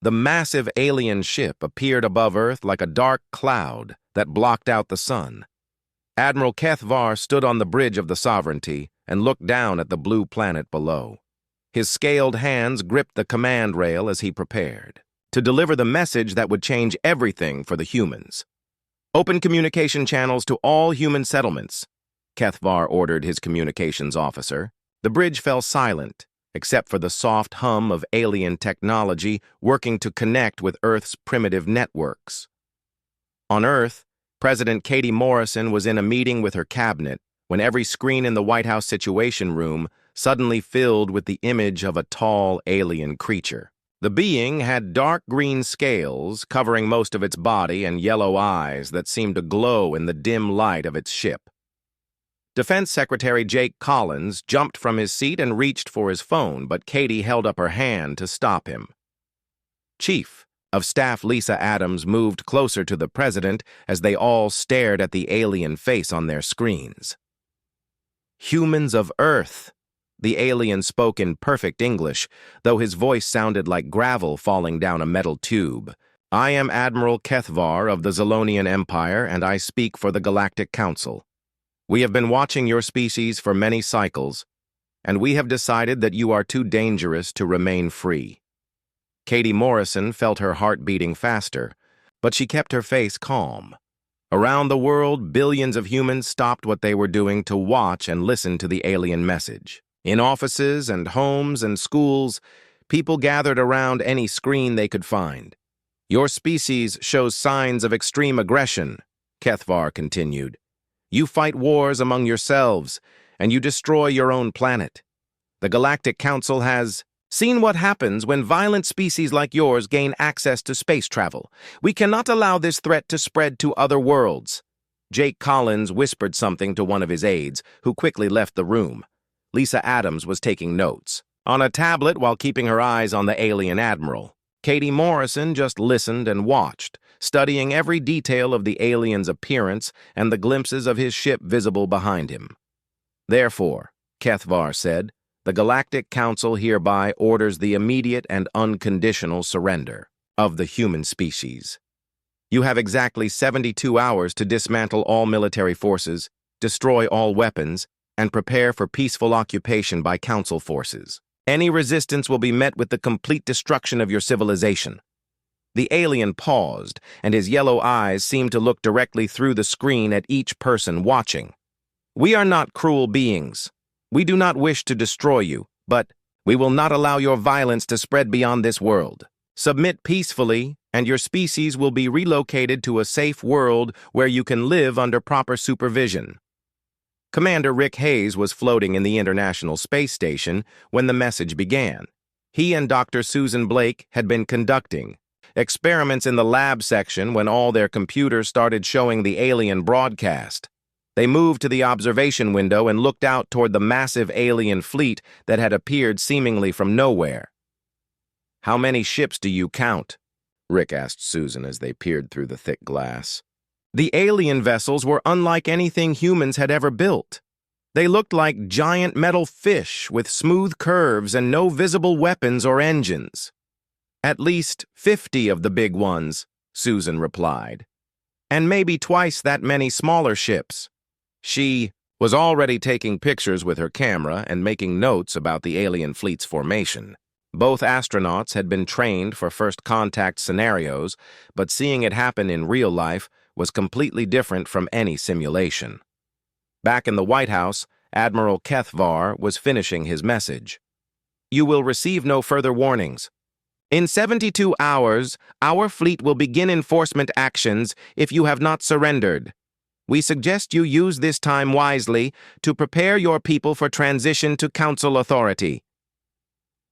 The massive alien ship appeared above Earth like a dark cloud that blocked out the sun. Admiral HFY stood on the bridge of the Sovereignty and looked down at the blue planet below. His scaled hands gripped the command rail as he prepared to deliver the message that would change everything for the humans. "Open communication channels to all human settlements," HFY ordered his communications officer. The bridge fell silent, except for the soft hum of alien technology working to connect with Earth's primitive networks. On Earth, President Katie Morrison was in a meeting with her cabinet when every screen in the White House Situation Room suddenly filled with the image of a tall alien creature. The being had dark green scales covering most of its body and yellow eyes that seemed to glow in the dim light of its ship. Defense Secretary Jake Collins jumped from his seat and reached for his phone, but Katie held up her hand to stop him. Chief of Staff Lisa Adams moved closer to the president as they all stared at the alien face on their screens. "Humans of Earth," the alien spoke in perfect English, though his voice sounded like gravel falling down a metal tube. "I am Admiral HFY of the Zolonian Empire, and I speak for the Galactic Council. We have been watching your species for many cycles, and we have decided that you are too dangerous to remain free." Katie Morrison felt her heart beating faster, but she kept her face calm. Around the world, billions of humans stopped what they were doing to watch and listen to the alien message. In offices and homes and schools, people gathered around any screen they could find. "Your species shows signs of extreme aggression," HFY continued. "You fight wars among yourselves, and you destroy your own planet. The Galactic Council has seen what happens when violent species like yours gain access to space travel. We cannot allow this threat to spread to other worlds." Jake Collins whispered something to one of his aides, who quickly left the room. Lisa Adams was taking notes on a tablet while keeping her eyes on the alien admiral. Katie Morrison just listened and watched, studying every detail of the alien's appearance and the glimpses of his ship visible behind him. "Therefore," HFY said, "the Galactic Council hereby orders the immediate and unconditional surrender of the human species. You have exactly 72 hours to dismantle all military forces, destroy all weapons, and prepare for peaceful occupation by Council forces. Any resistance will be met with the complete destruction of your civilization." The alien paused, and his yellow eyes seemed to look directly through the screen at each person watching. "We are not cruel beings. We do not wish to destroy you, but we will not allow your violence to spread beyond this world. Submit peacefully, and your species will be relocated to a safe world where you can live under proper supervision." Commander Rick Hayes was floating in the International Space Station when the message began. He and Dr. Susan Blake had been conducting experiments in the lab section when all their computers started showing the alien broadcast. They moved to the observation window and looked out toward the massive alien fleet that had appeared seemingly from nowhere. "How many ships do you count?" Rick asked Susan as they peered through the thick glass. The alien vessels were unlike anything humans had ever built. They looked like giant metal fish with smooth curves and no visible weapons or engines. "At least 50 of the big ones," Susan replied, "and maybe twice that many smaller ships." She was already taking pictures with her camera and making notes about the alien fleet's formation. Both astronauts had been trained for first contact scenarios, but seeing it happen in real life was completely different from any simulation. Back in the White House, Admiral HFY was finishing his message. "You will receive no further warnings. In 72 hours, our fleet will begin enforcement actions if you have not surrendered. We suggest you use this time wisely to prepare your people for transition to Council authority."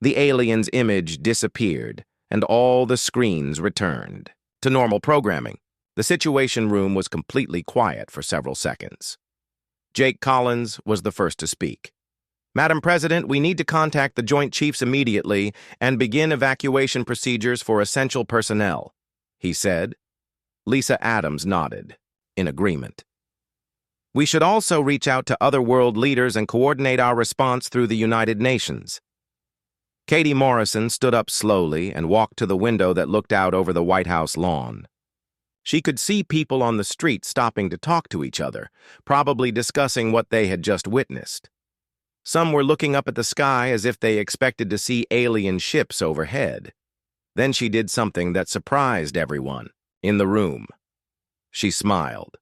The alien's image disappeared, and all the screens returned to normal programming. The Situation Room was completely quiet for several seconds. Jake Collins was the first to speak. "Madam President, we need to contact the Joint Chiefs immediately and begin evacuation procedures for essential personnel," he said. Lisa Adams nodded, in agreement. "We should also reach out to other world leaders and coordinate our response through the United Nations." Katie Morrison stood up slowly and walked to the window that looked out over the White House lawn. She could see people on the street stopping to talk to each other, probably discussing what they had just witnessed. Some were looking up at the sky as if they expected to see alien ships overhead. Then she did something that surprised everyone in the room. She smiled.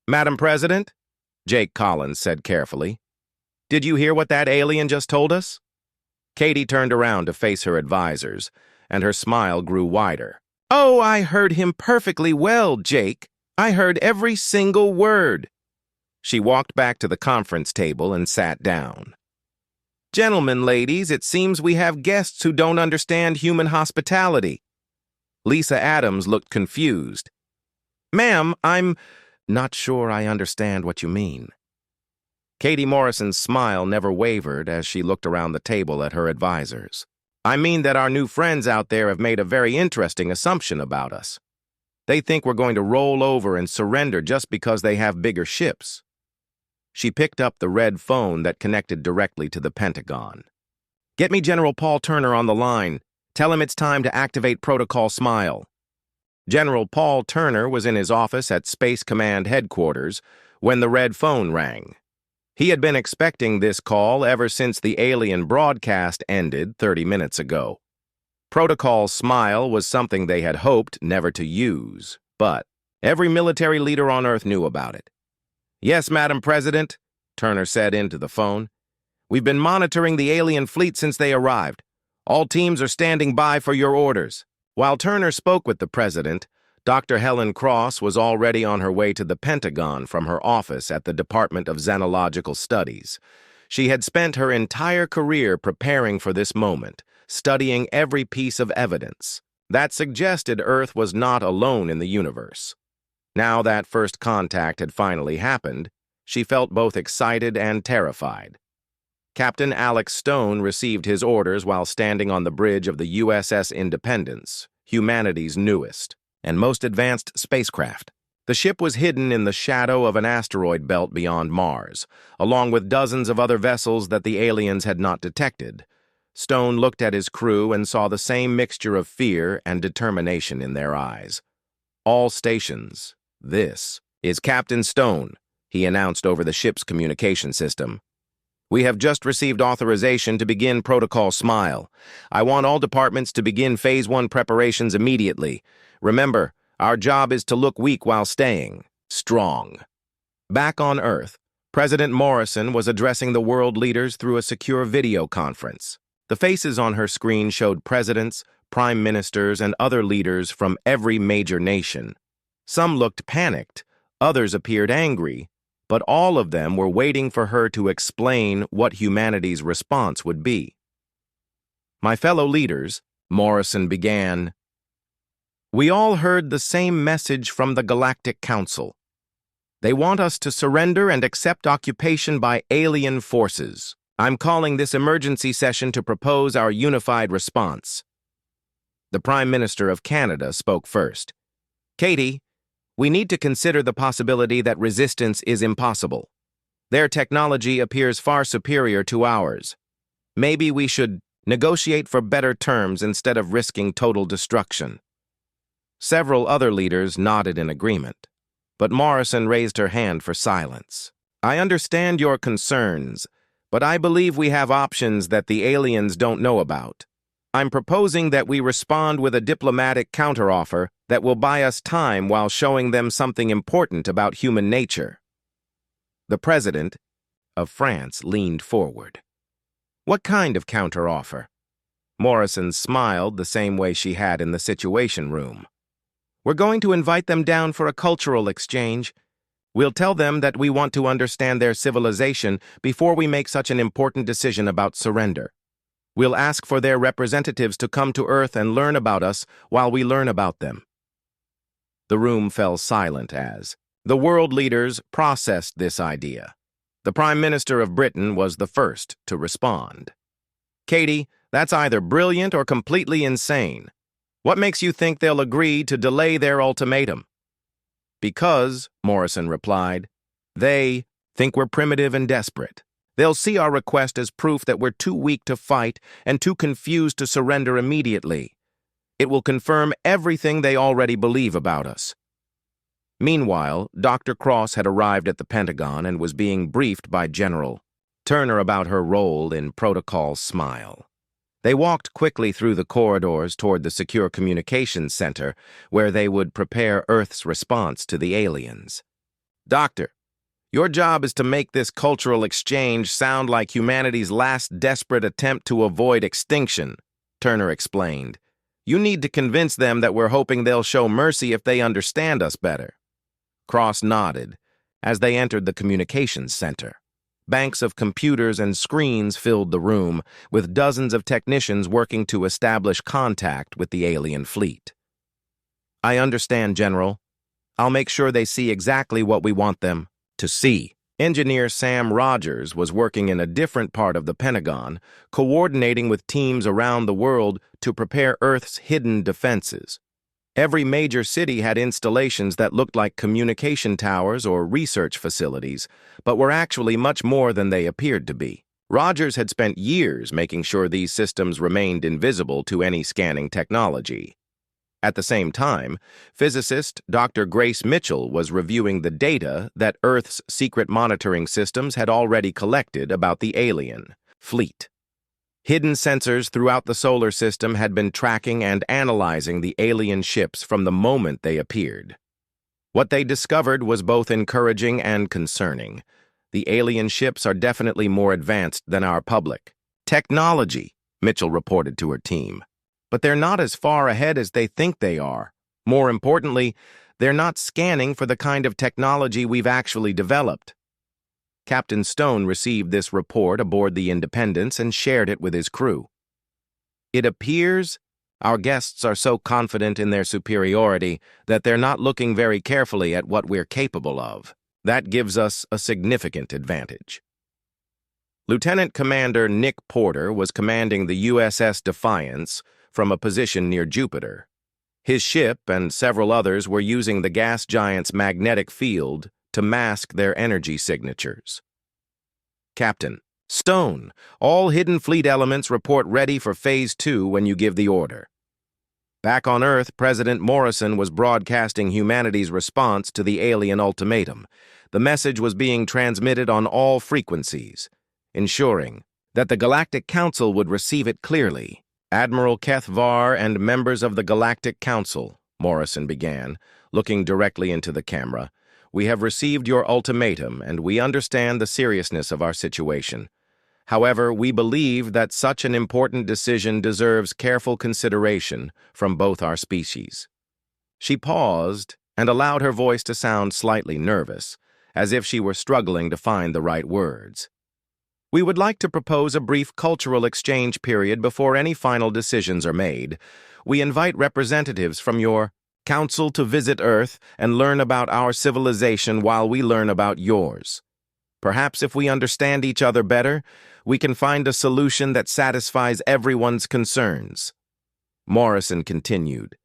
"Madam President," Jake Collins said carefully, "did you hear what that alien just told us?" Katie turned around to face her advisors, and her smile grew wider. "Oh, I heard him perfectly well, Jake. I heard every single word." She walked back to the conference table and sat down. "Gentlemen, ladies, it seems we have guests who don't understand human hospitality." Lisa Adams looked confused. "Ma'am, I'm not sure I understand what you mean." Katie Morrison's smile never wavered as she looked around the table at her advisors. "I mean that our new friends out there have made a very interesting assumption about us. They think we're going to roll over and surrender just because they have bigger ships." She picked up the red phone that connected directly to the Pentagon. "Get me General Paul Turner on the line. Tell him it's time to activate Protocol Smile." General Paul Turner was in his office at Space Command Headquarters when the red phone rang. He had been expecting this call ever since the alien broadcast ended 30 minutes ago. Protocol Smile was something they had hoped never to use, but every military leader on Earth knew about it. "Yes, Madam President," Turner said into the phone. "We've been monitoring the alien fleet since they arrived. All teams are standing by for your orders." While Turner spoke with the President, Dr. Helen Cross was already on her way to the Pentagon from her office at the Department of Xenological Studies. She had spent her entire career preparing for this moment, studying every piece of evidence that suggested Earth was not alone in the universe. Now that first contact had finally happened, she felt both excited and terrified. Captain Alex Stone received his orders while standing on the bridge of the USS Independence, humanity's newest and most advanced spacecraft. The ship was hidden in the shadow of an asteroid belt beyond Mars, along with dozens of other vessels that the aliens had not detected. Stone looked at his crew and saw the same mixture of fear and determination in their eyes. "All stations, this is Captain Stone," he announced over the ship's communication system. "We have just received authorization to begin Protocol Smile. I want all departments to begin Phase 1 preparations immediately. Remember, our job is to look weak while staying strong." Back on Earth, President Morrison was addressing the world leaders through a secure video conference. The faces on her screen showed presidents, prime ministers, and other leaders from every major nation. Some looked panicked, others appeared angry, but all of them were waiting for her to explain what humanity's response would be. "My fellow leaders," Morrison began, "we all heard the same message from the Galactic Council. They want us to surrender and accept occupation by alien forces. I'm calling this emergency session to propose our unified response." The Prime Minister of Canada spoke first. "Katie, we need to consider the possibility that resistance is impossible. Their technology appears far superior to ours. Maybe we should negotiate for better terms instead of risking total destruction." Several other leaders nodded in agreement, but Morrison raised her hand for silence. "I understand your concerns, but I believe we have options that the aliens don't know about. I'm proposing that we respond with a diplomatic counteroffer that will buy us time while showing them something important about human nature." The President of France leaned forward. "What kind of counteroffer?" Morrison smiled the same way she had in the Situation Room. "We're going to invite them down for a cultural exchange. We'll tell them that we want to understand their civilization before we make such an important decision about surrender. We'll ask for their representatives to come to Earth and learn about us while we learn about them." The room fell silent as the world leaders processed this idea. The Prime Minister of Britain was the first to respond. "Katie, that's either brilliant or completely insane. What makes you think they'll agree to delay their ultimatum?" "Because," Morrison replied, "they think we're primitive and desperate. They'll see our request as proof that we're too weak to fight and too confused to surrender immediately. It will confirm everything they already believe about us. Meanwhile, Dr. Cross had arrived at the Pentagon and was being briefed by General Turner about her role in Protocol Smile. They walked quickly through the corridors toward the Secure Communications Center, where they would prepare Earth's response to the aliens. "Doctor, your job is to make this cultural exchange sound like humanity's last desperate attempt to avoid extinction," Turner explained. "You need to convince them that we're hoping they'll show mercy if they understand us better." Cross nodded as they entered the communications center. Banks of computers and screens filled the room, with dozens of technicians working to establish contact with the alien fleet. "I understand, General. I'll make sure they see exactly what we want them to see." Engineer Sam Rogers was working in a different part of the Pentagon, coordinating with teams around the world to prepare Earth's hidden defenses. Every major city had installations that looked like communication towers or research facilities, but were actually much more than they appeared to be. Rogers had spent years making sure these systems remained invisible to any scanning technology. At the same time, physicist Dr. Grace Mitchell was reviewing the data that Earth's secret monitoring systems had already collected about the alien fleet. Hidden sensors throughout the solar system had been tracking and analyzing the alien ships from the moment they appeared. What they discovered was both encouraging and concerning. The alien ships are definitely more advanced than our public technology, Mitchell reported to her team. But they're not as far ahead as they think they are. More importantly, they're not scanning for the kind of technology we've actually developed. Captain Stone received this report aboard the Independence and shared it with his crew. "It appears our guests are so confident in their superiority that they're not looking very carefully at what we're capable of. That gives us a significant advantage." Lieutenant Commander Nick Porter was commanding the USS Defiance from a position near Jupiter. His ship and several others were using the gas giant's magnetic field to mask their energy signatures. "Captain Stone, all hidden fleet elements report ready for Phase 2 when you give the order." Back on Earth, President Morrison was broadcasting humanity's response to the alien ultimatum. The message was being transmitted on all frequencies, ensuring that the Galactic Council would receive it clearly. "Admiral Keth Var and members of the Galactic Council," Morrison began, looking directly into the camera, "we have received your ultimatum, and we understand the seriousness of our situation. However, we believe that such an important decision deserves careful consideration from both our species." She paused and allowed her voice to sound slightly nervous, as if she were struggling to find the right words. "We would like to propose a brief cultural exchange period before any final decisions are made. We invite representatives from your council to visit Earth and learn about our civilization while we learn about yours. Perhaps if we understand each other better, we can find a solution that satisfies everyone's concerns." Morrison continued,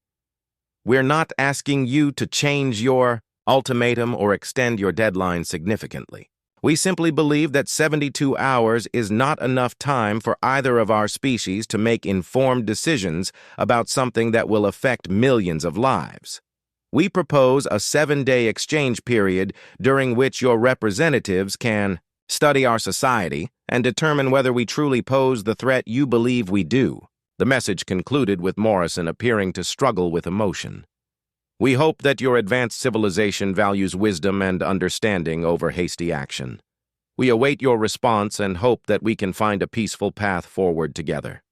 "We're not asking you to change your ultimatum or extend your deadline significantly. We simply believe that 72 hours is not enough time for either of our species to make informed decisions about something that will affect millions of lives. We propose a 7-day exchange period during which your representatives can study our society and determine whether we truly pose the threat you believe we do." The message concluded with Morrison appearing to struggle with emotion. "We hope that your advanced civilization values wisdom and understanding over hasty action. We await your response and hope that we can find a peaceful path forward together."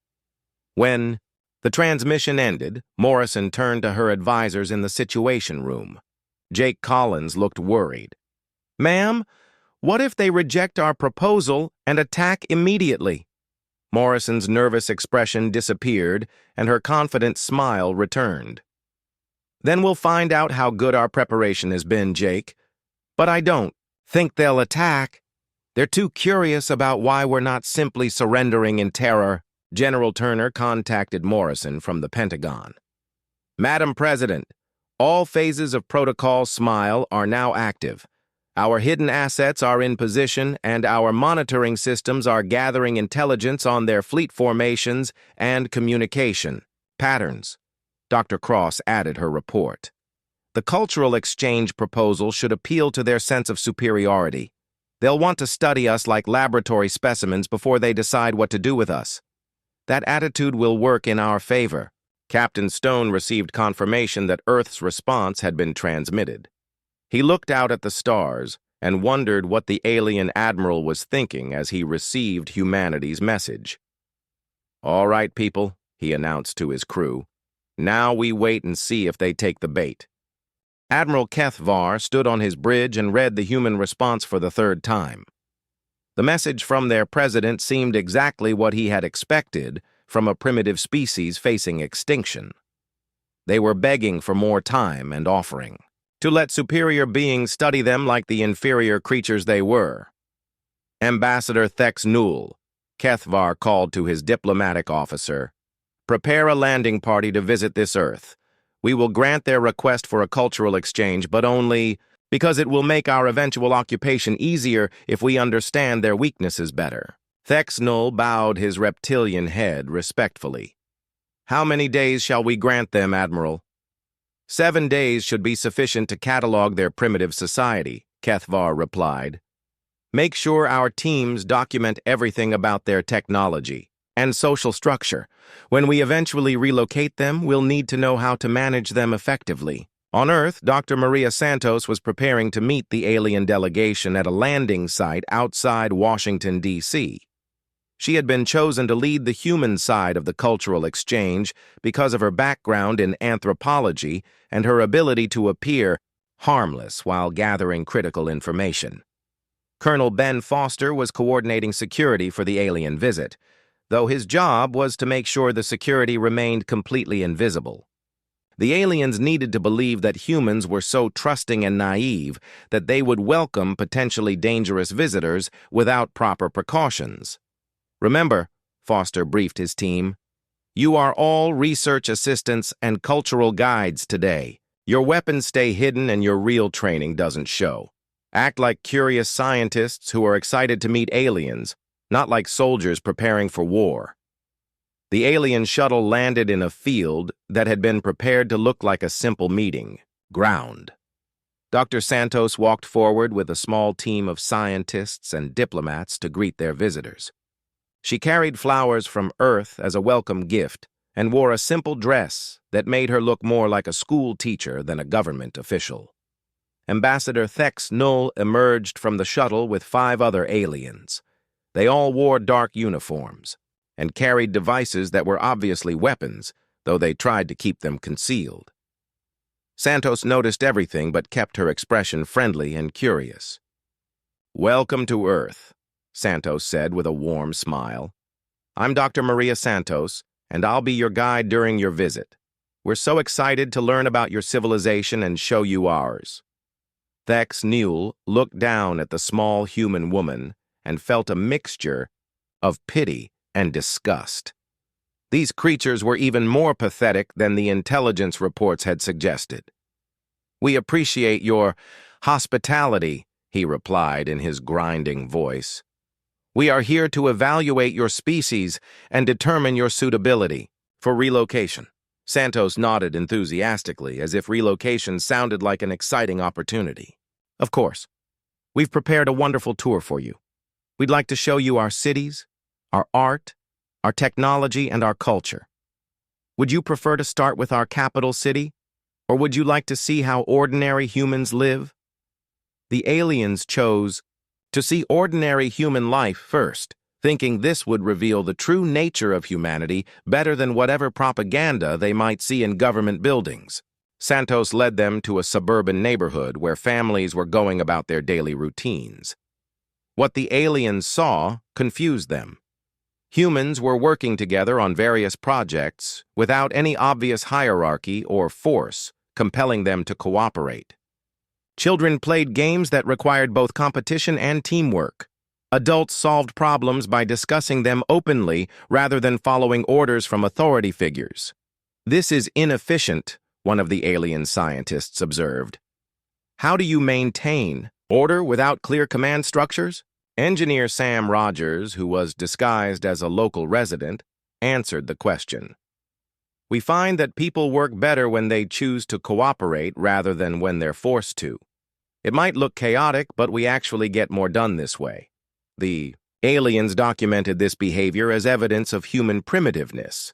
When the transmission ended, Morrison turned to her advisors in the Situation Room. Jake Collins looked worried. "Ma'am, what if they reject our proposal and attack immediately?" Morrison's nervous expression disappeared, and her confident smile returned. "Then we'll find out how good our preparation has been, Jake. But I don't think they'll attack. They're too curious about why we're not simply surrendering in terror." General Turner contacted Morrison from the Pentagon. "Madam President, all phases of Protocol Smile are now active. Our hidden assets are in position, and our monitoring systems are gathering intelligence on their fleet formations and communication patterns. Dr. Cross added her report. The cultural exchange proposal should appeal to their sense of superiority. They'll want to study us like laboratory specimens before they decide what to do with us. That attitude will work in our favor. Captain Stone received confirmation that Earth's response had been transmitted. He looked out at the stars and wondered what the alien admiral was thinking as he received humanity's message. "All right, people," he announced to his crew. "Now we wait and see if they take the bait." Admiral HFY stood on his bridge and read the human response for the third time. The message from their president seemed exactly what he had expected from a primitive species facing extinction. They were begging for more time and offering to let superior beings study them like the inferior creatures they were. Ambassador Thex Newell, HFY called to his diplomatic officer, "Prepare a landing party to visit this Earth. We will grant their request for a cultural exchange, but only because it will make our eventual occupation easier if we understand their weaknesses better." Thex Newell bowed his reptilian head respectfully. "How many days shall we grant them, Admiral?" 7 days should be sufficient to catalog their primitive society, HFY replied. "Make sure our teams document everything about their technology and social structure. When we eventually relocate them, we'll need to know how to manage them effectively." On Earth, Dr. Maria Santos was preparing to meet the alien delegation at a landing site outside Washington, D.C. She had been chosen to lead the human side of the cultural exchange because of her background in anthropology and her ability to appear harmless while gathering critical information. Colonel Ben Foster was coordinating security for the alien visit, though his job was to make sure the security remained completely invisible. The aliens needed to believe that humans were so trusting and naive that they would welcome potentially dangerous visitors without proper precautions. "Remember," Foster briefed his team, "you are all research assistants and cultural guides today. Your weapons stay hidden and your real training doesn't show. Act like curious scientists who are excited to meet aliens, not like soldiers preparing for war." The alien shuttle landed in a field that had been prepared to look like a simple meeting ground. Dr. Santos walked forward with a small team of scientists and diplomats to greet their visitors. She carried flowers from Earth as a welcome gift and wore a simple dress that made her look more like a school teacher than a government official. Ambassador Thex Newell emerged from the shuttle with 5 other aliens. They all wore dark uniforms and carried devices that were obviously weapons, though they tried to keep them concealed. Santos noticed everything but kept her expression friendly and curious. "Welcome to Earth," Santos said with a warm smile. "I'm Dr. Maria Santos, and I'll be your guide during your visit. We're so excited to learn about your civilization and show you ours." Thex Newell looked down at the small human woman and felt a mixture of pity and disgust. These creatures were even more pathetic than the intelligence reports had suggested. "We appreciate your hospitality," he replied in his grinding voice. "We are here to evaluate your species and determine your suitability for relocation." Santos nodded enthusiastically, as if relocation sounded like an exciting opportunity. "Of course. We've prepared a wonderful tour for you. We'd like to show you our cities, our art, our technology, and our culture. Would you prefer to start with our capital city, or would you like to see how ordinary humans live?" The aliens chose to see ordinary human life first, thinking this would reveal the true nature of humanity better than whatever propaganda they might see in government buildings. Santos led them to a suburban neighborhood where families were going about their daily routines. What the aliens saw confused them. Humans were working together on various projects without any obvious hierarchy or force compelling them to cooperate. Children played games that required both competition and teamwork. Adults solved problems by discussing them openly rather than following orders from authority figures. "This is inefficient," one of the alien scientists observed. "How do you maintain Order without clear command structures? Engineer Sam Rogers, who was disguised as a local resident, answered the question. We find that people work better when they choose to cooperate rather than when they're forced to. It might look chaotic, but we actually get more done this way. The aliens documented this behavior as evidence of human primitiveness.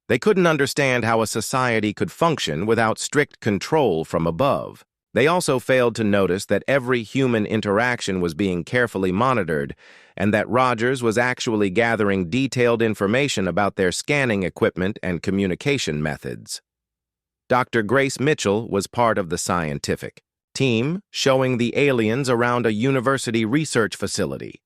They couldn't understand how a society could function without strict control from above. They also failed to notice that every human interaction was being carefully monitored and that Rogers was actually gathering detailed information about their scanning equipment and communication methods. Dr. Grace Mitchell was part of the scientific team showing the aliens around a university research facility.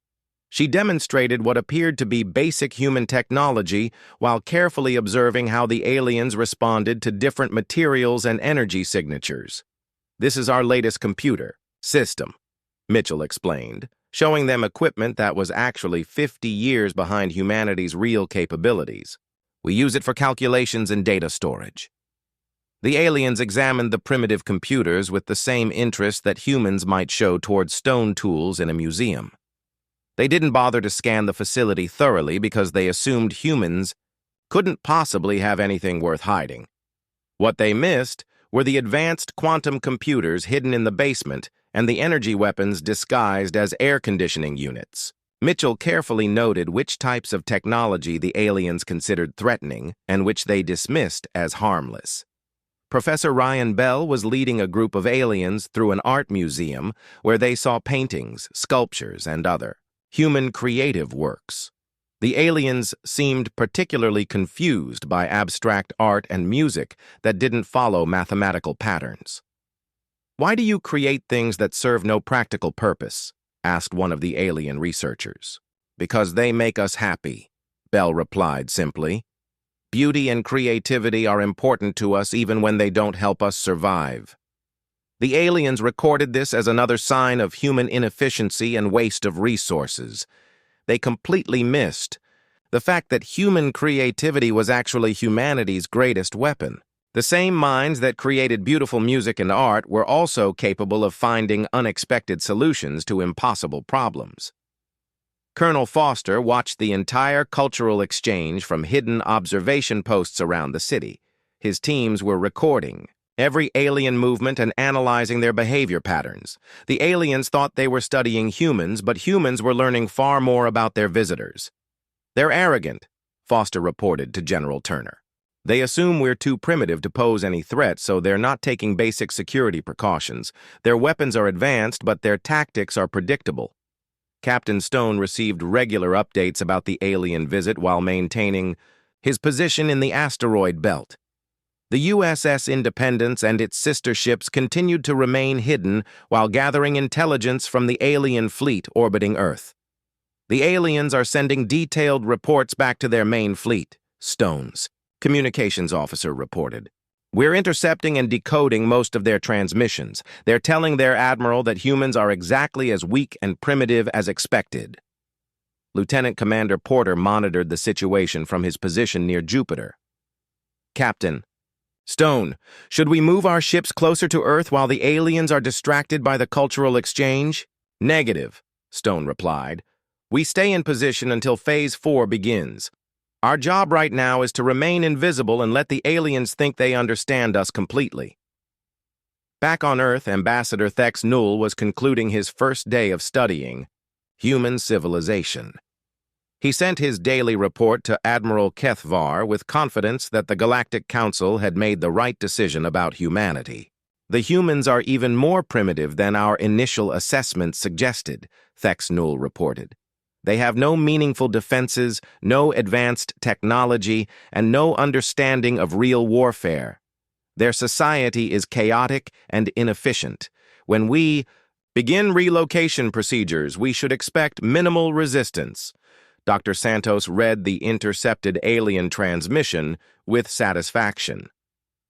She demonstrated what appeared to be basic human technology while carefully observing how the aliens responded to different materials and energy signatures. This is our latest computer system, Mitchell explained, showing them equipment that was actually 50 years behind humanity's real capabilities. We use it for calculations and data storage. The aliens examined the primitive computers with the same interest that humans might show towards stone tools in a museum. They didn't bother to scan the facility thoroughly because they assumed humans couldn't possibly have anything worth hiding. What they missed were the advanced quantum computers hidden in the basement and the energy weapons disguised as air conditioning units. Mitchell carefully noted which types of technology the aliens considered threatening and which they dismissed as harmless. Professor Ryan Bell was leading a group of aliens through an art museum where they saw paintings, sculptures, and other human creative works. The aliens seemed particularly confused by abstract art and music that didn't follow mathematical patterns. "Why do you create things that serve no practical purpose?" asked one of the alien researchers. "Because they make us happy," Bell replied simply. "Beauty and creativity are important to us even when they don't help us survive." The aliens recorded this as another sign of human inefficiency and waste of resources. They completely missed the fact that human creativity was actually humanity's greatest weapon. The same minds that created beautiful music and art were also capable of finding unexpected solutions to impossible problems. Colonel Foster watched the entire cultural exchange from hidden observation posts around the city. His teams were recording every alien movement and analyzing their behavior patterns. The aliens thought they were studying humans, but humans were learning far more about their visitors. "They're arrogant," Foster reported to General Turner. "They assume we're too primitive to pose any threat, so they're not taking basic security precautions. Their weapons are advanced, but their tactics are predictable." Captain Stone received regular updates about the alien visit while maintaining his position in the asteroid belt. The USS Independence and its sister ships continued to remain hidden while gathering intelligence from the alien fleet orbiting Earth. "The aliens are sending detailed reports back to their main fleet," Stone's communications officer reported. "We're intercepting and decoding most of their transmissions. They're telling their admiral that humans are exactly as weak and primitive as expected." Lieutenant Commander Porter monitored the situation from his position near Jupiter. "Captain Stone, should we move our ships closer to Earth while the aliens are distracted by the cultural exchange?" "Negative," Stone replied. "We stay in position until Phase 4 begins. Our job right now is to remain invisible and let the aliens think they understand us completely." Back on Earth, Ambassador Thex Null was concluding his first day of studying human civilization. He sent his daily report to Admiral Kethvar with confidence that the Galactic Council had made the right decision about humanity. "The humans are even more primitive than our initial assessment suggested," Thex Null reported. "They have no meaningful defenses, no advanced technology, and no understanding of real warfare. Their society is chaotic and inefficient. When we begin relocation procedures, we should expect minimal resistance." Dr. Santos read the intercepted alien transmission with satisfaction.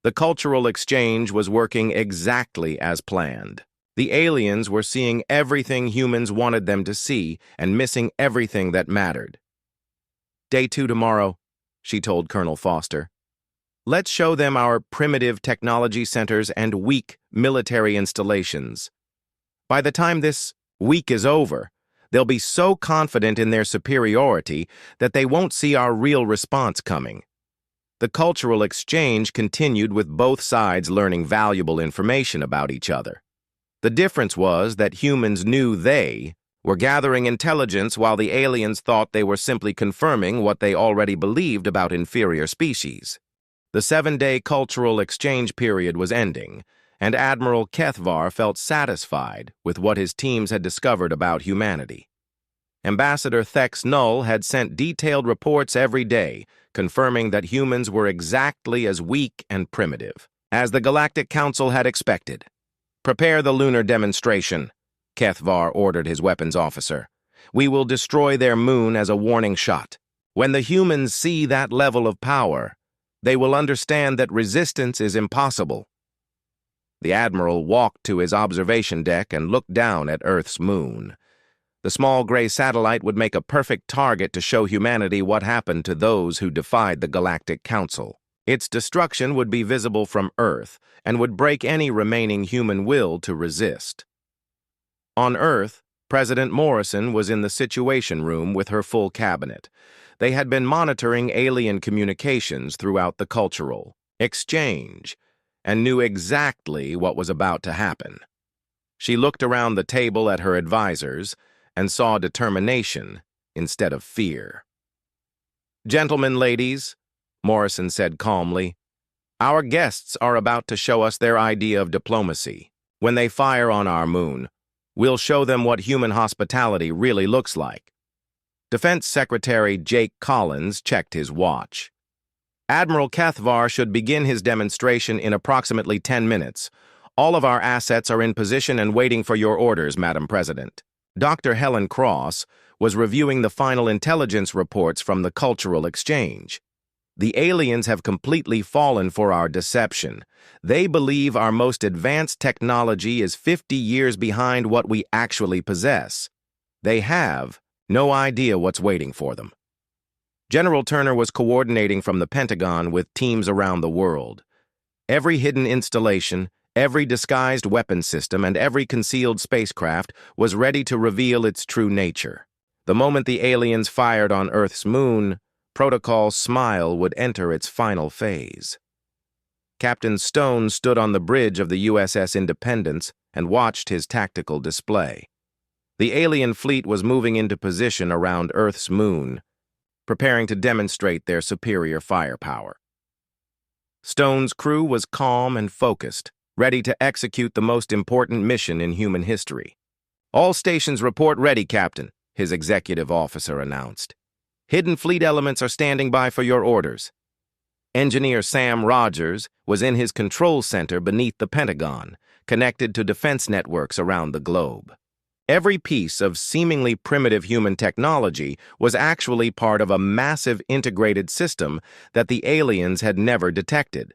The cultural exchange was working exactly as planned. The aliens were seeing everything humans wanted them to see and missing everything that mattered. "Day 2 tomorrow," she told Colonel Foster. "Let's show them our primitive technology centers and weak military installations." By the time this week is over, they'll be so confident in their superiority that they won't see our real response coming. The cultural exchange continued with both sides learning valuable information about each other. The difference was that humans knew they were gathering intelligence while the aliens thought they were simply confirming what they already believed about inferior species. The 7-day cultural exchange period was ending, and Admiral Kethvar felt satisfied with what his teams had discovered about humanity. Ambassador Thex Null had sent detailed reports every day, confirming that humans were exactly as weak and primitive as the Galactic Council had expected. "Prepare the lunar demonstration," Kethvar ordered his weapons officer. "We will destroy their moon as a warning shot. When the humans see that level of power, they will understand that resistance is impossible." The Admiral walked to his observation deck and looked down at Earth's moon. The small gray satellite would make a perfect target to show humanity what happened to those who defied the Galactic Council. Its destruction would be visible from Earth and would break any remaining human will to resist. On Earth, President Morrison was in the Situation Room with her full cabinet. They had been monitoring alien communications throughout the cultural exchange and knew exactly what was about to happen. She looked around the table at her advisors and saw determination instead of fear. "Gentlemen, ladies," Morrison said calmly, "our guests are about to show us their idea of diplomacy. When they fire on our moon, we'll show them what human hospitality really looks like." Defense Secretary Jake Collins checked his watch. "Admiral Kethvar should begin his demonstration in approximately 10 minutes. All of our assets are in position and waiting for your orders, Madam President." Dr. Helen Cross was reviewing the final intelligence reports from the cultural exchange. "The aliens have completely fallen for our deception. They believe our most advanced technology is 50 years behind what we actually possess. They have no idea what's waiting for them." General Turner was coordinating from the Pentagon with teams around the world. Every hidden installation, every disguised weapon system, and every concealed spacecraft was ready to reveal its true nature. The moment the aliens fired on Earth's moon, Protocol Smile would enter its final phase. Captain Stone stood on the bridge of the USS Independence and watched his tactical display. The alien fleet was moving into position around Earth's moon, preparing to demonstrate their superior firepower. Stone's crew was calm and focused, ready to execute the most important mission in human history. "All stations report ready, Captain," his executive officer announced. "Hidden fleet elements are standing by for your orders." Engineer Sam Rogers was in his control center beneath the Pentagon, connected to defense networks around the globe. Every piece of seemingly primitive human technology was actually part of a massive integrated system that the aliens had never detected.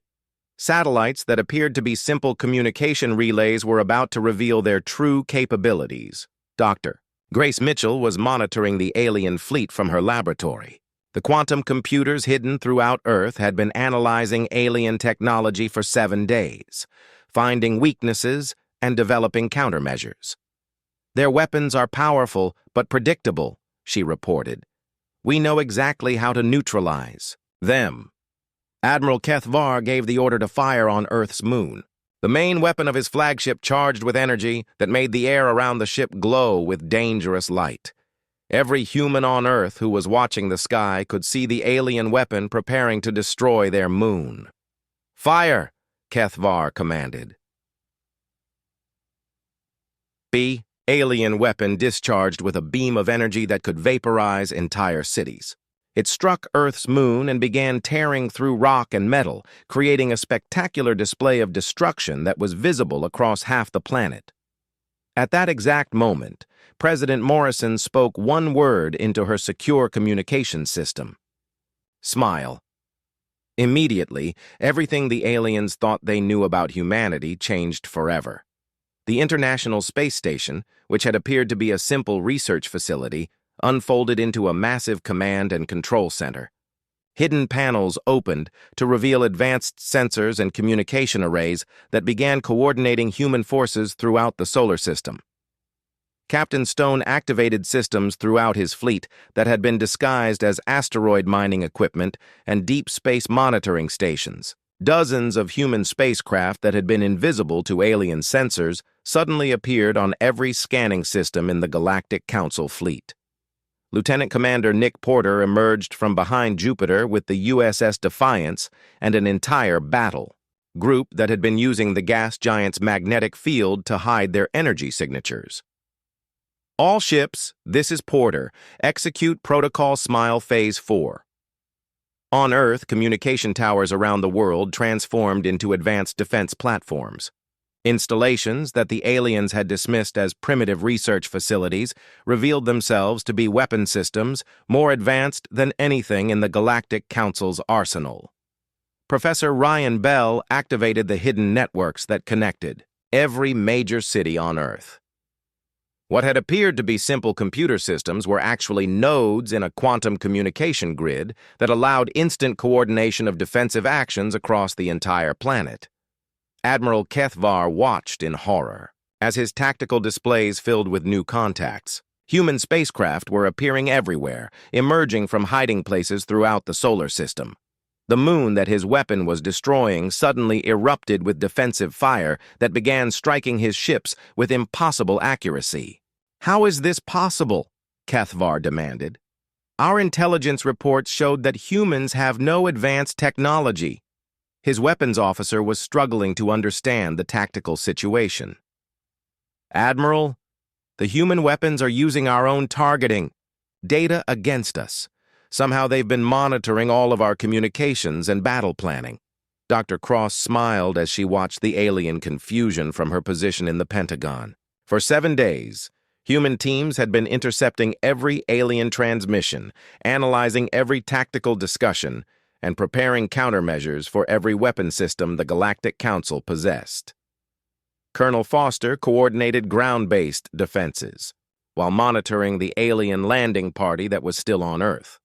Satellites that appeared to be simple communication relays were about to reveal their true capabilities. Dr. Grace Mitchell was monitoring the alien fleet from her laboratory. The quantum computers hidden throughout Earth had been analyzing alien technology for 7 days, finding weaknesses and developing countermeasures. "Their weapons are powerful but predictable," she reported. "We know exactly how to neutralize them." Admiral Kethvar gave the order to fire on Earth's moon. The main weapon of his flagship charged with energy that made the air around the ship glow with dangerous light. Every human on Earth who was watching the sky could see the alien weapon preparing to destroy their moon. "Fire!" Kethvar commanded. The alien weapon discharged with a beam of energy that could vaporize entire cities. It struck Earth's moon and began tearing through rock and metal, creating a spectacular display of destruction that was visible across half the planet. At that exact moment, President Morrison spoke one word into her secure communication system: "Smile." Immediately, everything the aliens thought they knew about humanity changed forever. The International Space Station, which had appeared to be a simple research facility, unfolded into a massive command and control center. Hidden panels opened to reveal advanced sensors and communication arrays that began coordinating human forces throughout the solar system. Captain Stone activated systems throughout his fleet that had been disguised as asteroid mining equipment and deep space monitoring stations. Dozens of human spacecraft that had been invisible to alien sensors suddenly appeared on every scanning system in the Galactic Council fleet. Lieutenant Commander Nick Porter emerged from behind Jupiter with the USS Defiance and an entire battle group that had been using the gas giant's magnetic field to hide their energy signatures. All ships, this is Porter, execute Protocol Smile Phase 4. On Earth, communication towers around the world transformed into advanced defense platforms. Installations that the aliens had dismissed as primitive research facilities revealed themselves to be weapon systems more advanced than anything in the Galactic Council's arsenal. Professor Ryan Bell activated the hidden networks that connected every major city on Earth. What had appeared to be simple computer systems were actually nodes in a quantum communication grid that allowed instant coordination of defensive actions across the entire planet. Admiral Kethvar watched in horror as his tactical displays filled with new contacts. Human spacecraft were appearing everywhere, emerging from hiding places throughout the solar system. The moon that his weapon was destroying suddenly erupted with defensive fire that began striking his ships with impossible accuracy. "How is this possible?" Kethvar demanded. "Our intelligence reports showed that humans have no advanced technology." His weapons officer was struggling to understand the tactical situation. "Admiral, the human weapons are using our own targeting. Data against us. Somehow they've been monitoring all of our communications and battle planning." Dr. Cross smiled as she watched the alien confusion from her position in the Pentagon. For 7 days, human teams had been intercepting every alien transmission, analyzing every tactical discussion, and preparing countermeasures for every weapon system the Galactic Council possessed. Colonel Foster coordinated ground-based defenses, while monitoring the alien landing party that was still on Earth.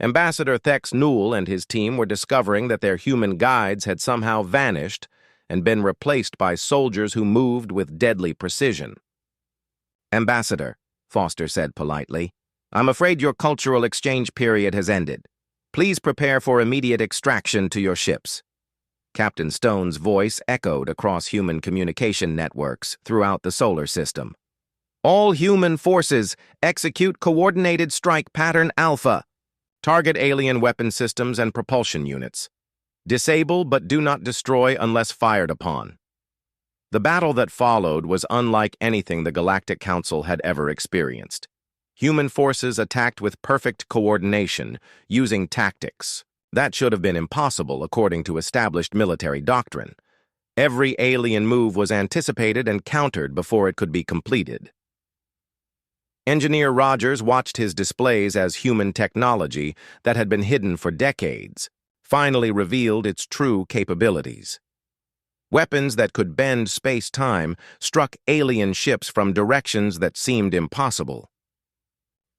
Ambassador Thex Newell and his team were discovering that their human guides had somehow vanished and been replaced by soldiers who moved with deadly precision. "Ambassador," Foster said politely, "I'm afraid your cultural exchange period has ended. Please prepare for immediate extraction to your ships." Captain Stone's voice echoed across human communication networks throughout the solar system. "All human forces, execute Coordinated Strike Pattern Alpha. Target alien weapon systems and propulsion units. Disable but do not destroy unless fired upon." The battle that followed was unlike anything the Galactic Council had ever experienced. Human forces attacked with perfect coordination, using tactics. That should have been impossible according to established military doctrine. Every alien move was anticipated and countered before it could be completed. Engineer Rogers watched his displays as human technology that had been hidden for decades finally revealed its true capabilities. Weapons that could bend space-time struck alien ships from directions that seemed impossible.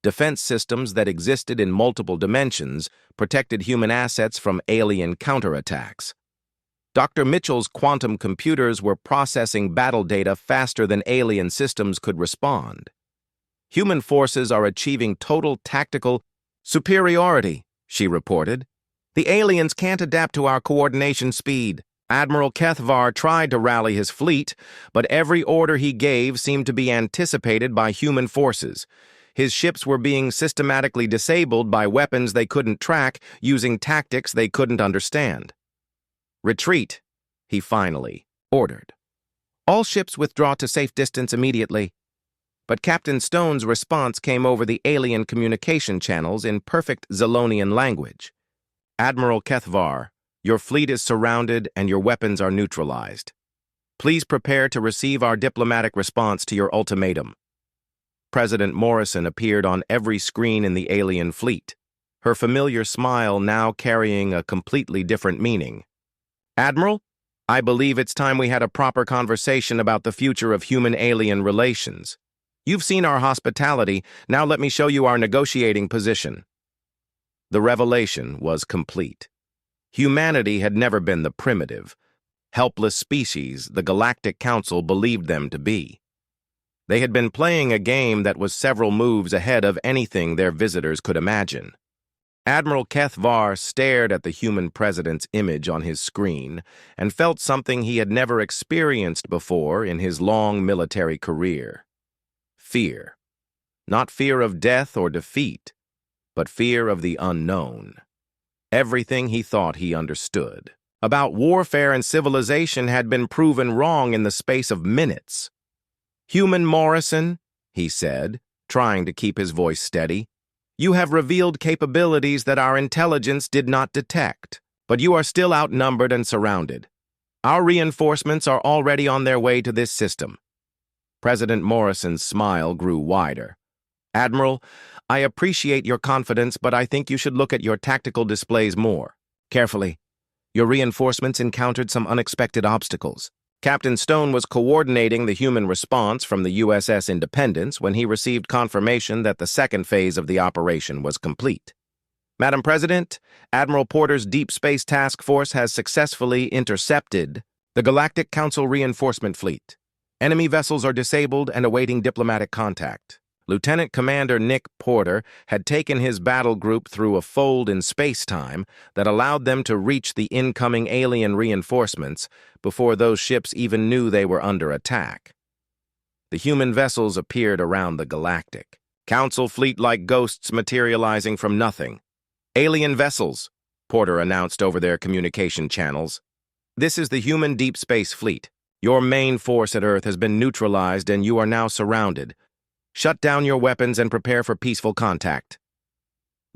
Defense systems that existed in multiple dimensions protected human assets from alien counterattacks. Dr. Mitchell's quantum computers were processing battle data faster than alien systems could respond. "Human forces are achieving total tactical superiority," she reported. "The aliens can't adapt to our coordination speed." Admiral Kethvar tried to rally his fleet, but every order he gave seemed to be anticipated by human forces. His ships were being systematically disabled by weapons they couldn't track, using tactics they couldn't understand. "Retreat," he finally ordered. "All ships withdraw to safe distance immediately." But Captain Stone's response came over the alien communication channels in perfect Zilonian language. "Admiral Kethvar, your fleet is surrounded and your weapons are neutralized. Please prepare to receive our diplomatic response to your ultimatum." President Morrison appeared on every screen in the alien fleet, her familiar smile now carrying a completely different meaning. "Admiral, I believe it's time we had a proper conversation about the future of human-alien relations. You've seen our hospitality, now let me show you our negotiating position." The revelation was complete. Humanity had never been the primitive, helpless species the Galactic Council believed them to be. They had been playing a game that was several moves ahead of anything their visitors could imagine. Admiral Keth Var stared at the human president's image on his screen and felt something he had never experienced before in his long military career. Fear. Not fear of death or defeat, but fear of the unknown. Everything he thought he understood about warfare and civilization had been proven wrong in the space of minutes. "Human Morrison," he said, trying to keep his voice steady, "you have revealed capabilities that our intelligence did not detect, but you are still outnumbered and surrounded. Our reinforcements are already on their way to this system." President Morrison's smile grew wider. "Admiral, I appreciate your confidence, but I think you should look at your tactical displays more carefully. Your reinforcements encountered some unexpected obstacles." Captain Stone was coordinating the human response from the USS Independence when he received confirmation that the second phase of the operation was complete. "Madam President, Admiral Porter's Deep Space Task Force has successfully intercepted the Galactic Council reinforcement fleet. Enemy vessels are disabled and awaiting diplomatic contact." Lieutenant Commander Nick Porter had taken his battle group through a fold in space-time that allowed them to reach the incoming alien reinforcements before those ships even knew they were under attack. The human vessels appeared around the Galactic Council fleet like ghosts materializing from nothing. "Alien vessels," Porter announced over their communication channels. "This is the human deep space fleet. Your main force at Earth has been neutralized and you are now surrounded. Shut down your weapons and prepare for peaceful contact."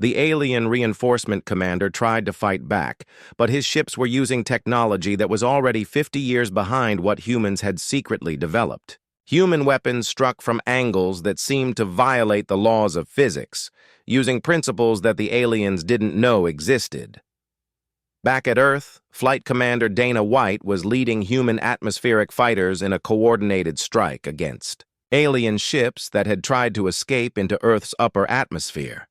The alien reinforcement commander tried to fight back, but his ships were using technology that was already 50 years behind what humans had secretly developed. Human weapons struck from angles that seemed to violate the laws of physics, using principles that the aliens didn't know existed. Back at Earth, Flight Commander Dana White was leading human atmospheric fighters in a coordinated strike against alien ships that had tried to escape into Earth's upper atmosphere.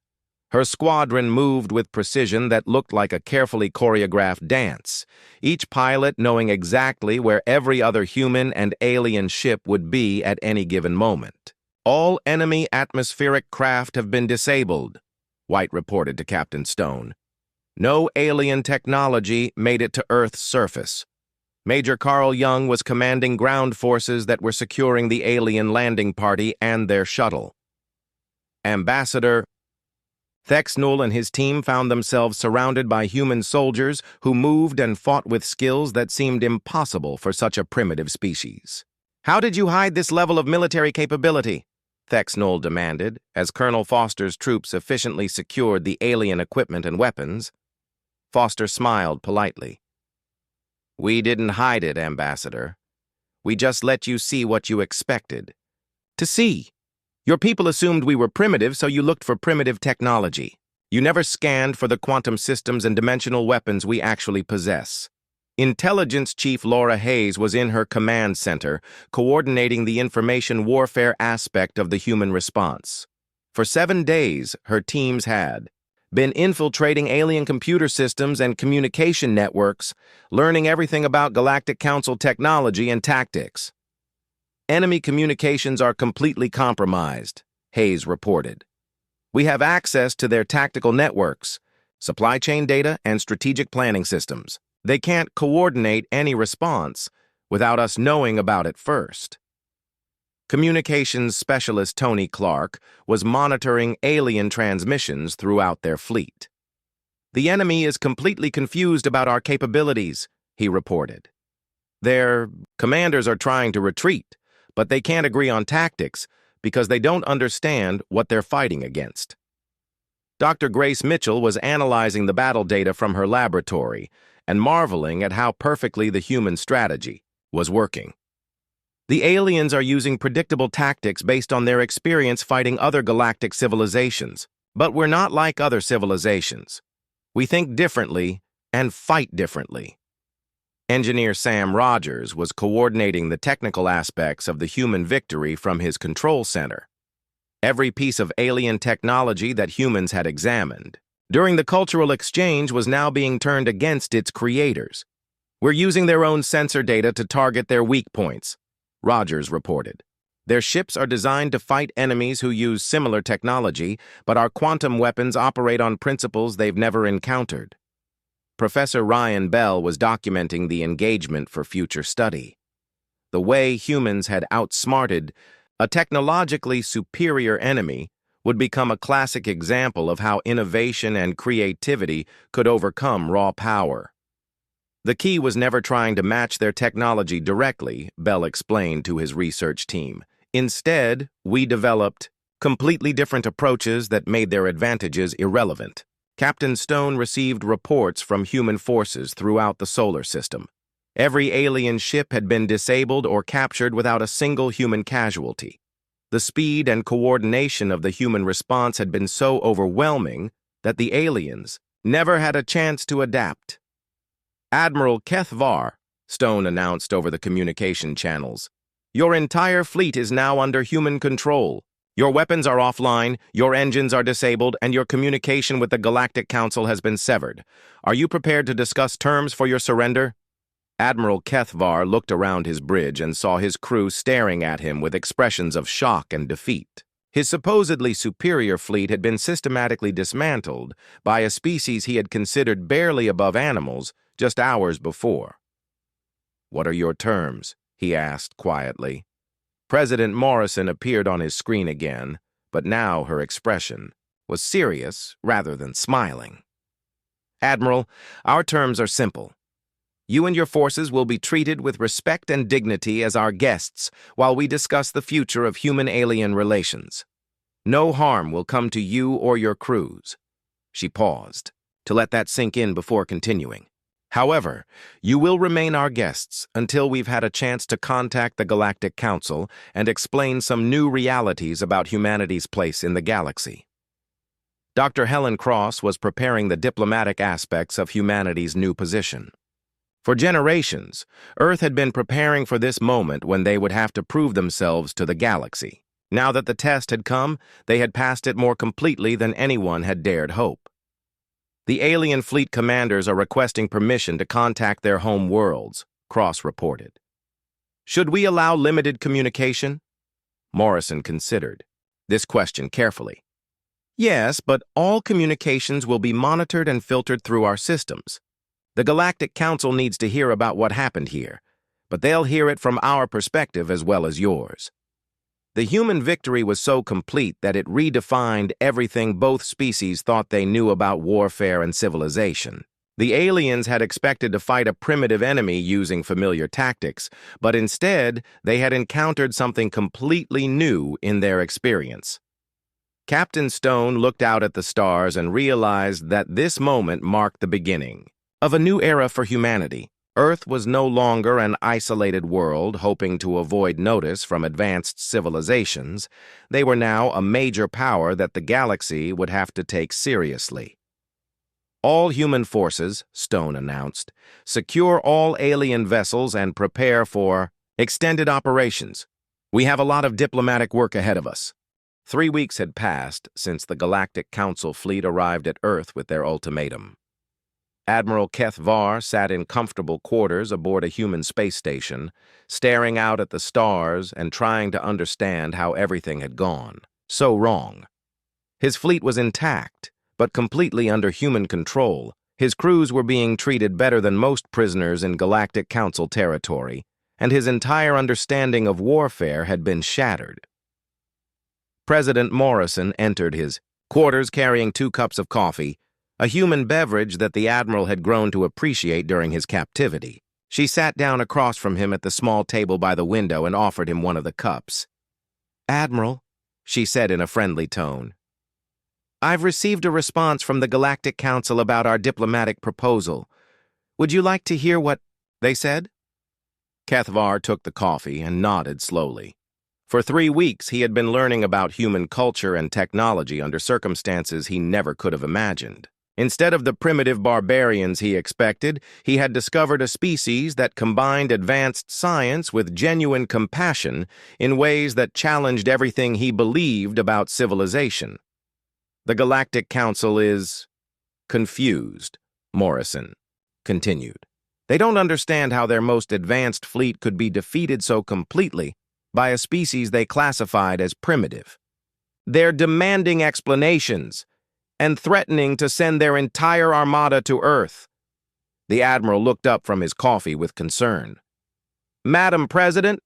Her squadron moved with precision that looked like a carefully choreographed dance, each pilot knowing exactly where every other human and alien ship would be at any given moment. "All enemy atmospheric craft have been disabled," White reported to Captain Stone. "No alien technology made it to Earth's surface." Major Carl Young was commanding ground forces that were securing the alien landing party and their shuttle. Ambassador Thexnull and his team found themselves surrounded by human soldiers who moved and fought with skills that seemed impossible for such a primitive species. "How did you hide this level of military capability?" Thexnull demanded, as Colonel Foster's troops efficiently secured the alien equipment and weapons. Foster smiled politely. "We didn't hide it, Ambassador. We just let you see what you expected to see. Your people assumed we were primitive, so you looked for primitive technology. You never scanned for the quantum systems and dimensional weapons we actually possess." Intelligence Chief Laura Hayes was in her command center, coordinating the information warfare aspect of the human response. For 7 days, her teams had been infiltrating alien computer systems and communication networks, learning everything about Galactic Council technology and tactics. "Enemy communications are completely compromised," Hayes reported. "We have access to their tactical networks, supply chain data, and strategic planning systems. They can't coordinate any response without us knowing about it first." Communications specialist Tony Clark was monitoring alien transmissions throughout their fleet. "The enemy is completely confused about our capabilities," he reported. "Their commanders are trying to retreat, but they can't agree on tactics because they don't understand what they're fighting against." Dr. Grace Mitchell was analyzing the battle data from her laboratory and marveling at how perfectly the human strategy was working. "The aliens are using predictable tactics based on their experience fighting other galactic civilizations. But we're not like other civilizations. We think differently and fight differently." Engineer Sam Rogers was coordinating the technical aspects of the human victory from his control center. Every piece of alien technology that humans had examined during the cultural exchange was now being turned against its creators. "We're using their own sensor data to target their weak points," Rogers reported. Their ships are designed to fight enemies who use similar technology, but our quantum weapons operate on principles they've never encountered. Professor Ryan Bell was documenting the engagement for future study. The way humans had outsmarted a technologically superior enemy would become a classic example of how innovation and creativity could overcome raw power. The key was never trying to match their technology directly, Bell explained to his research team. Instead, we developed completely different approaches that made their advantages irrelevant. Captain Stone received reports from human forces throughout the solar system. Every alien ship had been disabled or captured without a single human casualty. The speed and coordination of the human response had been so overwhelming that the aliens never had a chance to adapt. Admiral HFY, Stone announced over the communication channels. Your entire fleet is now under human control. Your weapons are offline, your engines are disabled, and your communication with the Galactic Council has been severed. Are you prepared to discuss terms for your surrender? Admiral HFY looked around his bridge and saw his crew staring at him with expressions of shock and defeat. His supposedly superior fleet had been systematically dismantled by a species he had considered barely above animals just hours before. What are your terms? He asked quietly. President Morrison appeared on his screen again, but now her expression was serious rather than smiling. Admiral, our terms are simple. You and your forces will be treated with respect and dignity as our guests while we discuss the future of human-alien relations. No harm will come to you or your crews. She paused, to let that sink in before continuing. However, you will remain our guests until we've had a chance to contact the Galactic Council and explain some new realities about humanity's place in the galaxy. Dr. Helen Cross was preparing the diplomatic aspects of humanity's new position. For generations, Earth had been preparing for this moment when they would have to prove themselves to the galaxy. Now that the test had come, they had passed it more completely than anyone had dared hope. The alien fleet commanders are requesting permission to contact their home worlds, Cross reported. Should we allow limited communication? Morrison considered this question carefully. Yes, but all communications will be monitored and filtered through our systems. The Galactic Council needs to hear about what happened here, but they'll hear it from our perspective as well as yours. The human victory was so complete that it redefined everything both species thought they knew about warfare and civilization. The aliens had expected to fight a primitive enemy using familiar tactics, but instead they had encountered something completely new in their experience. Captain Stone looked out at the stars and realized that this moment marked the beginning of a new era for humanity. Earth was no longer an isolated world hoping to avoid notice from advanced civilizations. They were now a major power that the galaxy would have to take seriously. All human forces, Stone announced, secure all alien vessels and prepare for extended operations. We have a lot of diplomatic work ahead of us. 3 weeks had passed since the Galactic Council fleet arrived at Earth with their ultimatum. Admiral HFY sat in comfortable quarters aboard a human space station, staring out at the stars and trying to understand how everything had gone so wrong. His fleet was intact, but completely under human control. His crews were being treated better than most prisoners in Galactic Council territory, and his entire understanding of warfare had been shattered. President Morrison entered his quarters carrying 2 cups of coffee, a human beverage that the Admiral had grown to appreciate during his captivity. She sat down across from him at the small table by the window and offered him one of the cups. Admiral, she said in a friendly tone, I've received a response from the Galactic Council about our diplomatic proposal. Would you like to hear what they said? HFY took the coffee and nodded slowly. For 3 weeks, he had been learning about human culture and technology under circumstances he never could have imagined. Instead of the primitive barbarians he expected, he had discovered a species that combined advanced science with genuine compassion in ways that challenged everything he believed about civilization. The Galactic Council is confused, Morrison continued. They don't understand how their most advanced fleet could be defeated so completely. by a species they classified as primitive. They're demanding explanations and threatening to send their entire armada to Earth. The Admiral looked up from his coffee with concern. Madam President,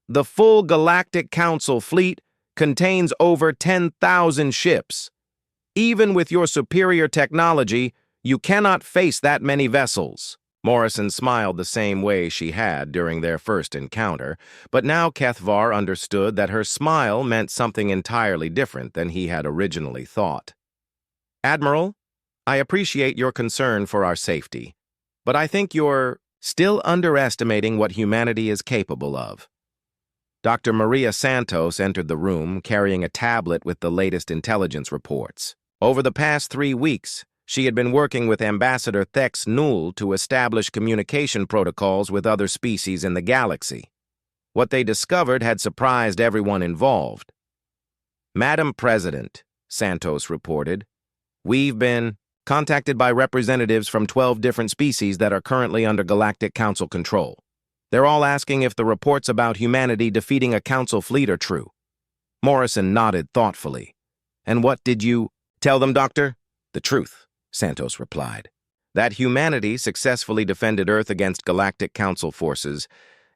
the full Galactic Council fleet contains over 10,000 ships. Even with your superior technology, you cannot face that many vessels. Morrison smiled the same way she had during their first encounter, but now Kethvar understood that her smile meant something entirely different than he had originally thought. Admiral, I appreciate your concern for our safety, but I think you're still underestimating what humanity is capable of. Dr. Maria Santos entered the room carrying a tablet with the latest intelligence reports. Over the past 3 weeks, she had been working with Ambassador Thex Null to establish communication protocols with other species in the galaxy. What they discovered had surprised everyone involved. Madam President, Santos reported, we've been contacted by representatives from 12 different species that are currently under Galactic Council control. They're all asking if the reports about humanity defeating a Council fleet are true. Morrison nodded thoughtfully. And what did you tell them, Doctor? The truth, Santos replied. That humanity successfully defended Earth against Galactic Council forces,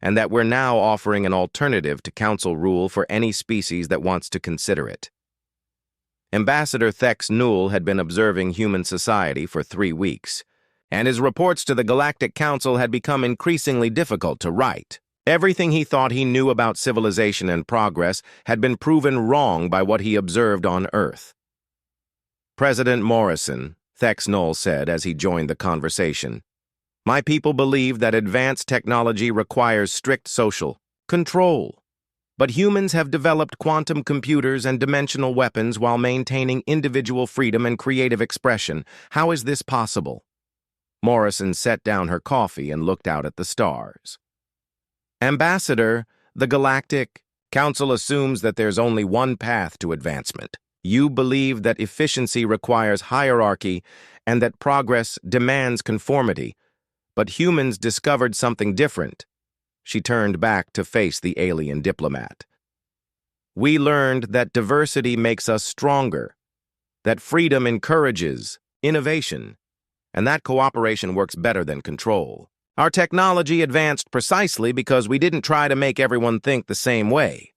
and that we're now offering an alternative to Council rule for any species that wants to consider it. Ambassador Thex Null had been observing human society for 3 weeks, and his reports to the Galactic Council had become increasingly difficult to write. Everything he thought he knew about civilization and progress had been proven wrong by what he observed on Earth. President Morrison, Thex Null said as he joined the conversation, my people believe that advanced technology requires strict social control. But humans have developed quantum computers and dimensional weapons while maintaining individual freedom and creative expression. How is this possible? Morrison set down her coffee and looked out at the stars. Ambassador, the Galactic Council assumes that there's only one path to advancement. You believe that efficiency requires hierarchy and that progress demands conformity. But humans discovered something different. She turned back to face the alien diplomat. We learned that diversity makes us stronger, that freedom encourages innovation, and that cooperation works better than control. Our technology advanced precisely because we didn't try to make everyone think the same way.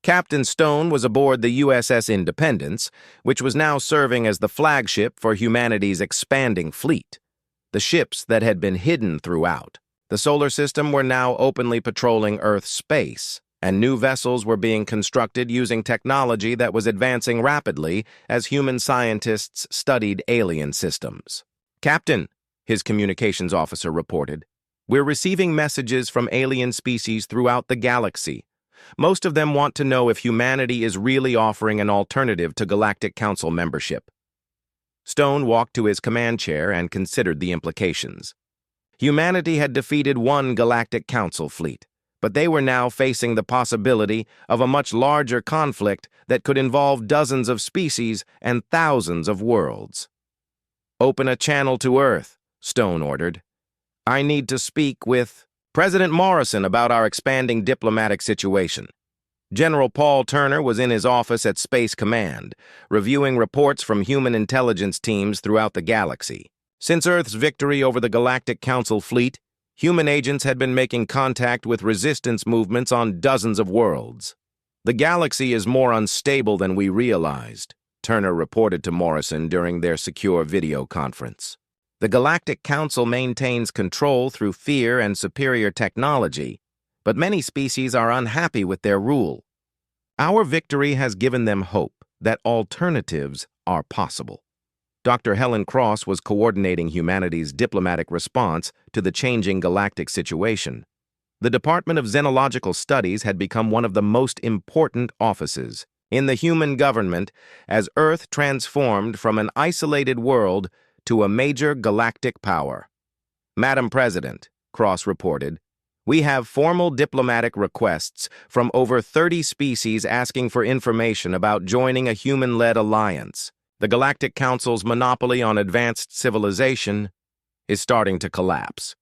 Captain Stone was aboard the USS Independence, which was now serving as the flagship for humanity's expanding fleet. The ships that had been hidden throughout the solar system were now openly patrolling Earth's space, and new vessels were being constructed using technology that was advancing rapidly as human scientists studied alien systems. Captain, his communications officer reported, we're receiving messages from alien species throughout the galaxy. Most of them want to know if humanity is really offering an alternative to Galactic Council membership. Stone walked to his command chair and considered the implications. Humanity had defeated one Galactic Council fleet, but they were now facing the possibility of a much larger conflict that could involve dozens of species and thousands of worlds. Open a channel to Earth, Stone ordered. I need to speak with President Morrison about our expanding diplomatic situation. General Paul Turner was in his office at Space Command, reviewing reports from human intelligence teams throughout the galaxy. Since Earth's victory over the Galactic Council fleet, human agents had been making contact with resistance movements on dozens of worlds. The galaxy is more unstable than we realized, Turner reported to Morrison during their secure video conference. The Galactic Council maintains control through fear and superior technology, but many species are unhappy with their rule. Our victory has given them hope that alternatives are possible. Dr. Helen Cross was coordinating humanity's diplomatic response to the changing galactic situation. The Department of Xenological Studies had become one of the most important offices in the human government as Earth transformed from an isolated world to a major galactic power. Madam President, Cross reported, we have formal diplomatic requests from over 30 species asking for information about joining a human-led alliance. The Galactic Council's monopoly on advanced civilization is starting to collapse.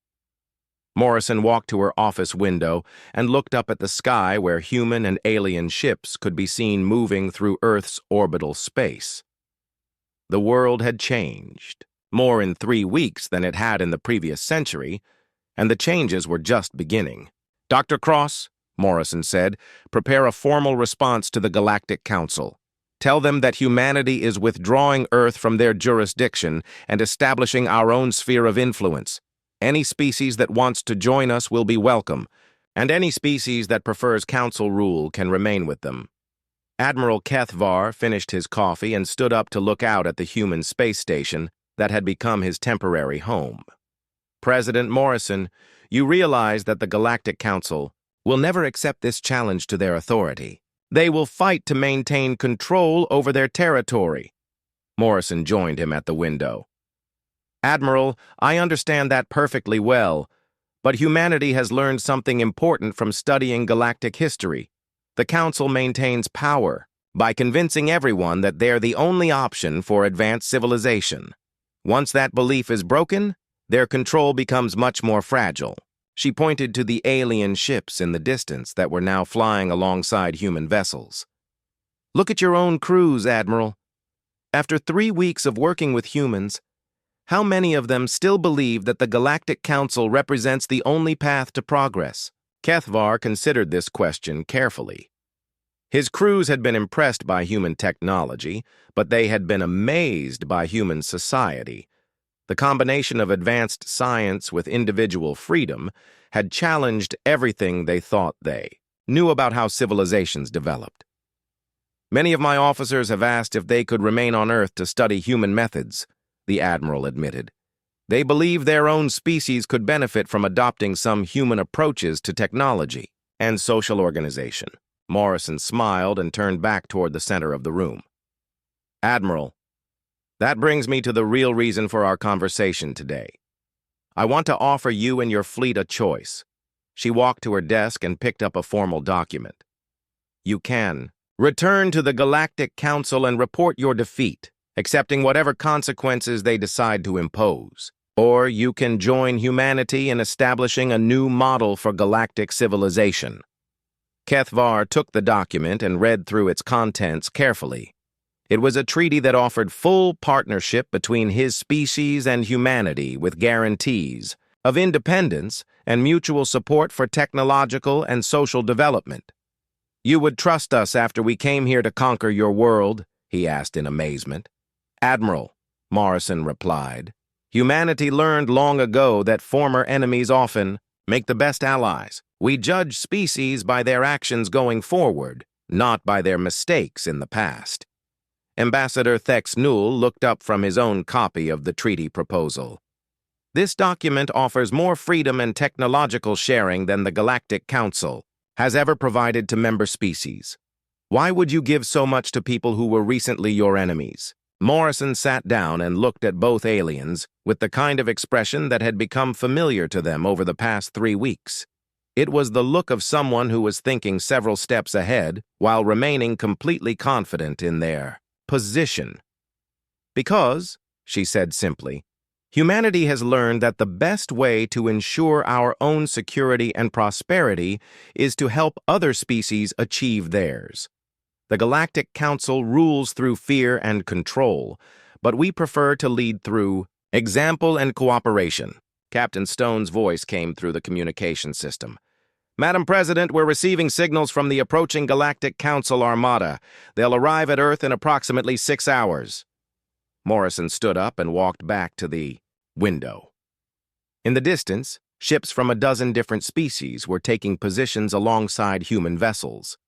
Morrison walked to her office window and looked up at the sky where human and alien ships could be seen moving through Earth's orbital space. The world had changed, more in 3 weeks than it had in the previous century, and the changes were just beginning. "Dr. Cross," Morrison said, "prepare a formal response to the Galactic Council. Tell them that humanity is withdrawing Earth from their jurisdiction and establishing our own sphere of influence. Any species that wants to join us will be welcome, and any species that prefers council rule can remain with them." Admiral Kethvar finished his coffee and stood up to look out at the human space station that had become his temporary home. "President Morrison, you realize that the Galactic Council will never accept this challenge to their authority. They will fight to maintain control over their territory." Morrison joined him at the window. "Admiral, I understand that perfectly well, but humanity has learned something important from studying galactic history. The Council maintains power by convincing everyone that they're the only option for advanced civilization. Once that belief is broken, their control becomes much more fragile." She pointed to the alien ships in the distance that were now flying alongside human vessels. "Look at your own crews, Admiral. After 3 weeks of working with humans, how many of them still believe that the Galactic Council represents the only path to progress?" Kethvar considered this question carefully. His crews had been impressed by human technology, but they had been amazed by human society. The combination of advanced science with individual freedom had challenged everything they thought they knew about how civilizations developed. "Many of my officers have asked if they could remain on Earth to study human methods," the Admiral admitted. "They believe their own species could benefit from adopting some human approaches to technology and social organization." Morrison smiled and turned back toward the center of the room. "Admiral, that brings me to the real reason for our conversation today. I want to offer you and your fleet a choice." She walked to her desk and picked up a formal document. "You can return to the Galactic Council and report your defeat, accepting whatever consequences they decide to impose. Or you can join humanity in establishing a new model for galactic civilization." Kethvar took the document and read through its contents carefully. It was a treaty that offered full partnership between his species and humanity with guarantees of independence and mutual support for technological and social development. "You would trust us after we came here to conquer your world?" he asked in amazement. "Admiral," Morrison replied, "humanity learned long ago that former enemies often make the best allies. We judge species by their actions going forward, not by their mistakes in the past." Ambassador Thex Newell looked up from his own copy of the treaty proposal. "This document offers more freedom and technological sharing than the Galactic Council has ever provided to member species. Why would you give so much to people who were recently your enemies?" Morrison sat down and looked at both aliens with the kind of expression that had become familiar to them over the past 3 weeks. It was the look of someone who was thinking several steps ahead while remaining completely confident in their position. "Because," she said simply, "humanity has learned that the best way to ensure our own security and prosperity is to help other species achieve theirs. The Galactic Council rules through fear and control, but we prefer to lead through example and cooperation." Captain Stone's voice came through the communication system. "Madam President, we're receiving signals from the approaching Galactic Council Armada. They'll arrive at Earth in approximately 6 hours. Morrison stood up and walked back to the window. In the distance, ships from a dozen different species were taking positions alongside human vessels.